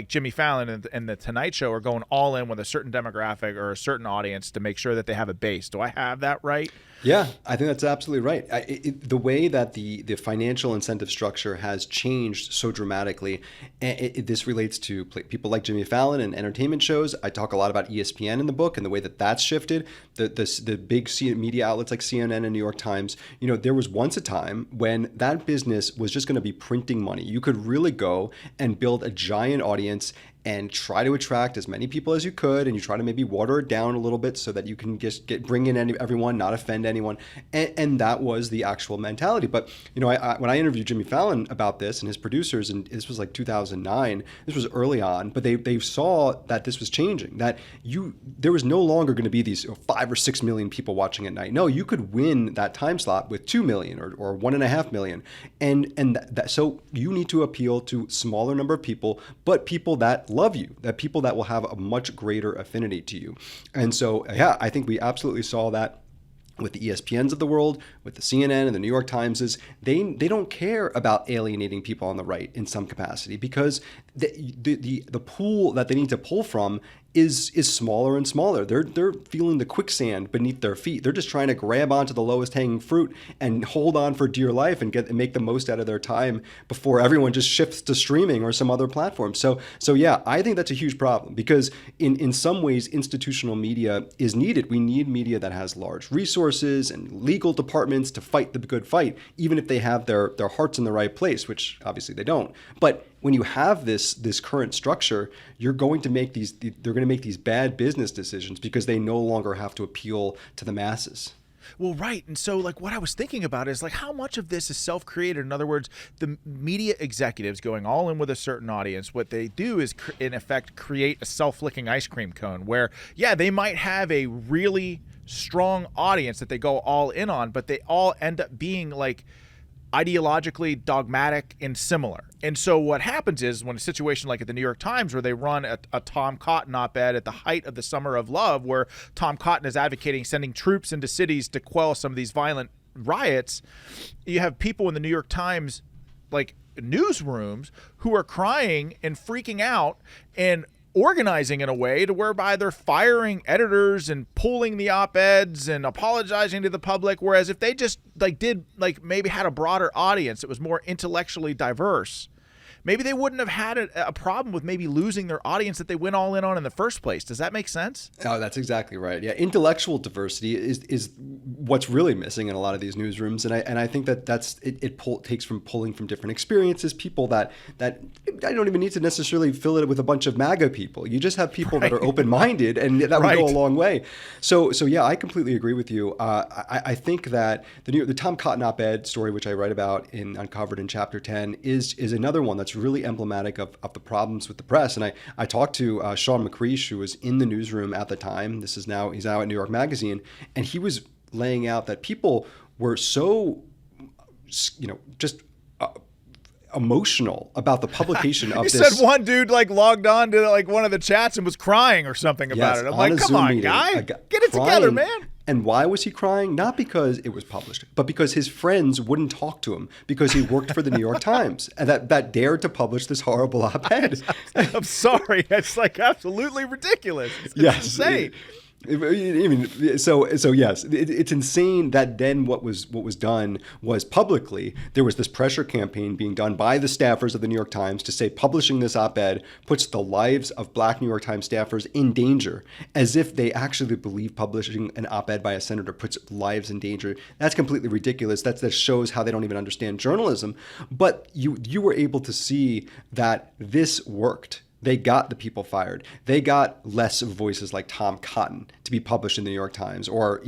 A: Jimmy Fallon and the Tonight Show are going all in with a certain demographic or a certain audience to make sure that they have a base. Do I have that right?
B: Yeah, I think that's absolutely right. The way that the financial incentive structure has changed so dramatically, this relates to people like Jimmy Fallon and entertainment shows. I talk a lot about ESPN in the book and the way that that's shifted. The big media outlets like CNN and New York Times, there was once a time when that business was just going to be printing money. You could really go and build a giant audience and try to attract as many people as you could, and you try to maybe water it down a little bit so that you can just bring in everyone, not offend anyone, and that was the actual mentality. But when I interviewed Jimmy Fallon about this and his producers, and this was like 2009, this was early on, but they saw that this was changing, that there was no longer going to be these 5 or 6 million people watching at night. No, you could win that time slot with 2 million or 1.5 million, so you need to appeal to smaller number of people, but people that love you, that people that will have a much greater affinity to you. And so, I think we absolutely saw that with the ESPNs of the world, with the CNN and the New York Timeses. They don't care about alienating people on the right in some capacity, because the pool that they need to pull from is smaller and smaller. They're feeling the quicksand beneath their feet. They're just trying to grab onto the lowest hanging fruit and hold on for dear life and make the most out of their time before everyone just shifts to streaming or some other platform. So yeah, I think that's a huge problem, because in some ways institutional media is needed. We need media that has large resources and legal departments to fight the good fight, even if they have their hearts in the right place, which obviously they don't. But when you have this current structure, they're going to make these bad business decisions because they no longer have to appeal to the masses.
A: Well, right. And so what I was thinking about is how much of this is self-created. In other words, the media executives going all in with a certain audience, what they do is in effect create a self-licking ice cream cone where, they might have a really strong audience that they go all in on, but they all end up being ideologically dogmatic and similar. And so what happens is, when a situation like at the New York Times, where they run a Tom Cotton op-ed at the height of the Summer of Love, where Tom Cotton is advocating sending troops into cities to quell some of these violent riots, you have people in the New York Times newsrooms who are crying and freaking out and organizing in a way to whereby they're firing editors and pulling the op-eds and apologizing to the public. Whereas if they just maybe had a broader audience that was more intellectually diverse, maybe they wouldn't have had a problem with maybe losing their audience that they went all in on in the first place. Does that make sense?
B: Oh, that's exactly right. Yeah, intellectual diversity is what's really missing in a lot of these newsrooms, and I think that takes from pulling from different experiences, people that I don't even need to necessarily fill it with a bunch of MAGA people. You just have people that are open-minded, and that would go a long way. So yeah, I completely agree with you. I think that the Tom Cotton op-ed story, which I write about uncovered in chapter 10, is another one that's really emblematic of the problems with the press. And I talked to Sean McCreesh, who was in the newsroom at the time. He's now at New York Magazine, and he was laying out that people were so just emotional about the publication of
A: you
B: this.
A: said one dude like logged on to like one of the chats and was crying or something about it. I'm like, come on, guy, get it together, man.
B: And why was he crying? Not because it was published, but because his friends wouldn't talk to him because he worked for the New York Times and that dared to publish this horrible op-ed.
A: I'm sorry. It's like absolutely ridiculous. It's insane.
B: So yes, it's insane that then what was done was publicly there was this pressure campaign being done by the staffers of the New York Times to say publishing this op-ed puts the lives of Black New York Times staffers in danger, as if they actually believe publishing an op-ed by a senator puts lives in danger. That's completely ridiculous. That shows how they don't even understand journalism. But you were able to see that this worked. They got the people fired. They got less voices like Tom Cotton to be published in the New York Times, or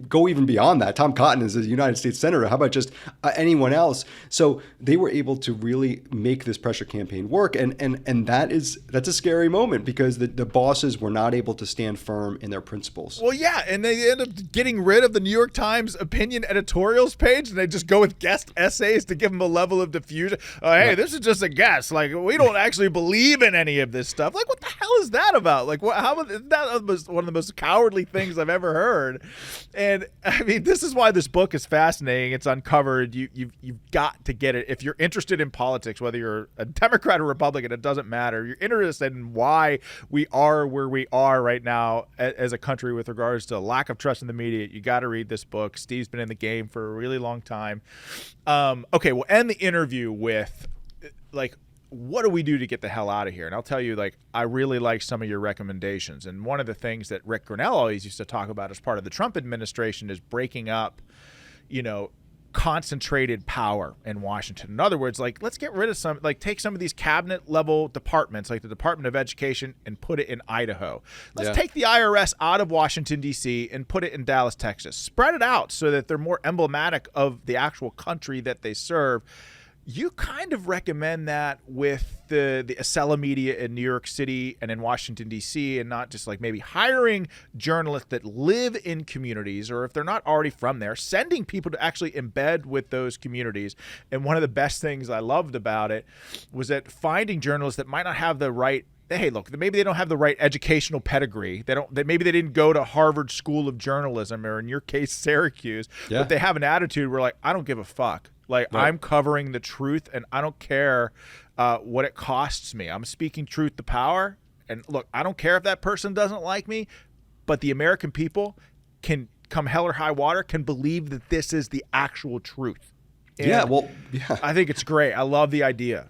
B: go even beyond that. Tom Cotton is a United States senator. How about just anyone else? So they were able to really make this pressure campaign work, and that's a scary moment because the bosses were not able to stand firm in their principles.
A: Well, yeah, and they end up getting rid of the New York Times opinion editorials page, and they just go with guest essays to give them a level of diffusion. Hey, this is just a guess. Like, we don't actually believe in any of this stuff. Like, what the hell is that about? Like, that was one of the most cowardly things I've ever heard. And I mean, this is why this book is fascinating. It's uncovered. You've got to get it. If you're interested in politics, whether you're a Democrat or Republican, it doesn't matter. You're interested in why we are where we are right now as a country with regards to lack of trust in the media. You got to read this book. Steve's been in the game for a really long time. Okay, we'll end the interview with like, what do we do to get the hell out of here? And I'll tell you, like, I really like some of your recommendations. And one of the things that Rick Grinnell always used to talk about as part of the Trump administration is breaking up, concentrated power in Washington. In other words, like, let's get rid of take some of these cabinet level departments, like the Department of Education, and put it in Idaho. Let's take the IRS out of Washington, D.C. and put it in Dallas, Texas. Spread it out so that they're more emblematic of the actual country that they serve. You kind of recommend that with the Acela Media in New York City and in Washington, D.C., and not just like maybe hiring journalists that live in communities, or if they're not already from there, sending people to actually embed with those communities. And one of the best things I loved about it was that finding journalists that might not have the right look, maybe they don't have the right educational pedigree. Maybe they didn't go to Harvard School of Journalism, or in your case, Syracuse, but they have an attitude where like, I don't give a fuck. Like, I'm covering the truth, and I don't care what it costs me. I'm speaking truth to power. And look, I don't care if that person doesn't like me, but the American people can, come hell or high water, can believe that this is the actual truth. And I think it's great. I love the idea.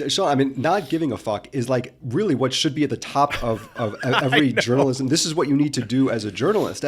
B: Sean, I mean, not giving a fuck is like really what should be at the top of every journalism. This is what you need to do as a journalist.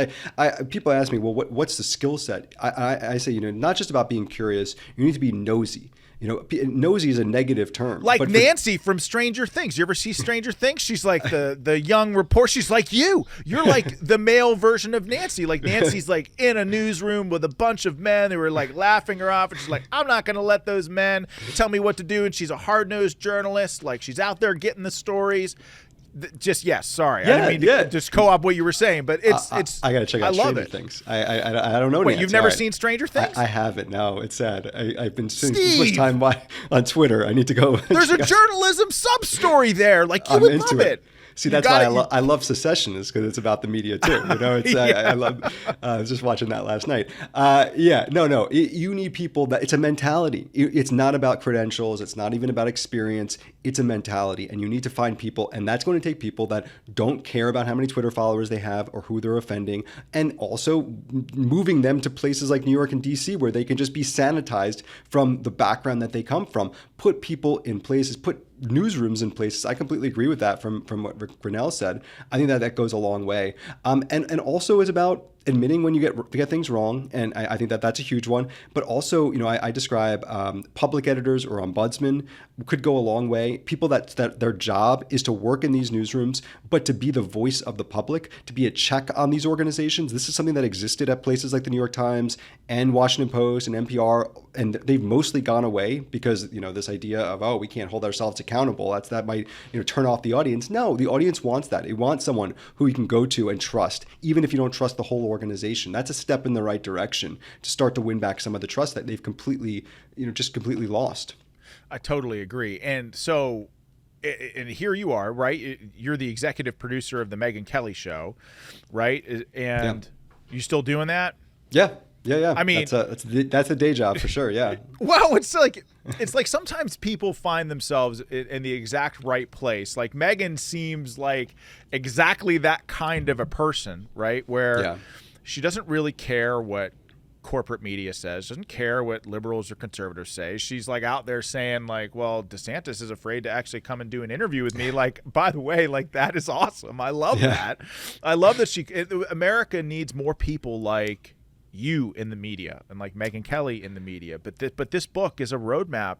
B: People ask me, well, what's the skill set? I say, not just about being curious. You need to be nosy. Nosy is a negative term.
A: Like Nancy from Stranger Things. You ever see Stranger Things? She's like the young reporter. She's like you. You're like the male version of Nancy. Like Nancy's like in a newsroom with a bunch of men who were like laughing her off. And she's like, I'm not going to let those men tell me what to do. And she's a hard-nosed journalist. Like she's out there getting the stories. Sorry. I didn't mean to just co-op what you were saying, but it's.
B: I gotta check out Stranger Things. I don't know.
A: Wait,
B: Nancy.
A: You've never seen Stranger Things?
B: I haven't. No, it's sad. I've been spending too much time on Twitter. I need to go.
A: There's a journalism sub-story there. Like you would love it.
B: See, that's why I love Secession, is because it's about the media too. I love. I was just watching that last night. You need people that it's a mentality. It's not about credentials. It's not even about experience. It's a mentality, and you need to find people, and that's going to take people that don't care about how many Twitter followers they have or who they're offending, and also moving them to places like New York and DC where they can just be sanitized from the background that they come from. Put people in places. Put newsrooms in places. I completely agree with that from what Rick Grinnell said. I think that goes a long way. And also is about admitting when you get things wrong. And I think that's a huge one. But also, I describe public editors or ombudsmen could go a long way. People that their job is to work in these newsrooms, but to be the voice of the public, to be a check on these organizations. This is something that existed at places like the New York Times and Washington Post and NPR, and they've mostly gone away because, this idea of, we can't hold ourselves accountable. That might, turn off the audience. No, the audience wants that. It wants someone who you can go to and trust, even if you don't trust the whole organization. That's a step in the right direction to start to win back some of the trust that they've completely lost.
A: I totally agree. And so, and here you are, right? You're the executive producer of the Megyn Kelly Show, right? And you still doing that?
B: Yeah. I
A: mean,
B: that's a day job for sure. Yeah.
A: Well, it's like sometimes people find themselves in the exact right place. Like Megyn seems like exactly that kind of a person, right? Where she doesn't really care what corporate media says, doesn't care what liberals or conservatives say. She's like out there saying like, well, DeSantis is afraid to actually come and do an interview with me. Like, by the way, like that is awesome. I love that. I love that America needs more people like you in the media and like Megyn Kelly in the media. But this book is a roadmap.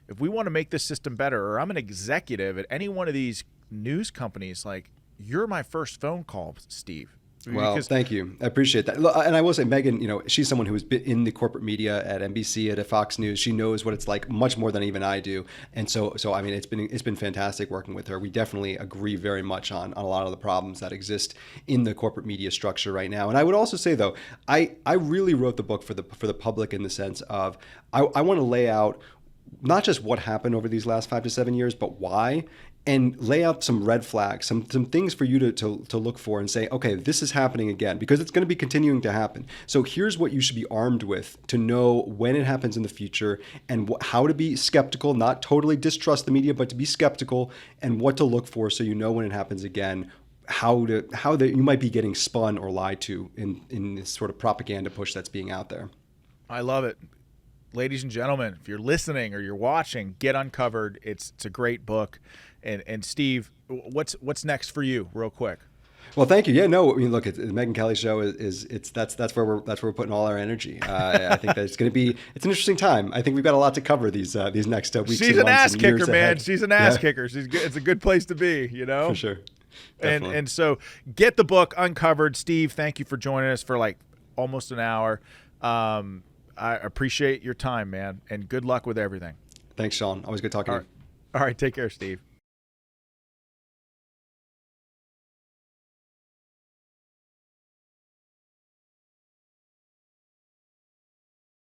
A: If we want to make this system better, or I'm an executive at any one of these news companies, like you're my first phone call, Steve.
B: Well, thank you. I appreciate that. And I will say, Megyn, she's someone who has been in the corporate media at NBC, at Fox News. She knows what it's like much more than even I do. And so I mean, it's been fantastic working with her. We definitely agree very much on a lot of the problems that exist in the corporate media structure right now. And I would also say, though, I really wrote the book for the public in the sense of I want to lay out not just what happened over these last 5 to 7 years, but why. And lay out some red flags, some things for you to look for and say, okay, this is happening again, because it's going to be continuing to happen. So here's what you should be armed with to know when it happens in the future, and how to be skeptical, not totally distrust the media, but to be skeptical, and what to look for so you know when it happens again, how you might be getting spun or lied to in this sort of propaganda push that's being out there.
A: I love it. Ladies and gentlemen, if you're listening or you're watching, get Uncovered. It's a great book. And Steve, what's next for you, real quick?
B: Well, thank you. Yeah, no, I mean, look, the Megyn Kelly Show that's where we're putting all our energy. I think that it's an interesting time. I think we've got a lot to cover these next weeks.
A: She's an ass kicker, man. She's an ass kicker. It's a good place to be,
B: For sure.
A: And so get the book Uncovered. Steve, thank you for joining us for like almost an hour. I appreciate your time, man, and good luck with everything.
B: Thanks, Sean. Always good talking to you.
A: All right, take care, Steve.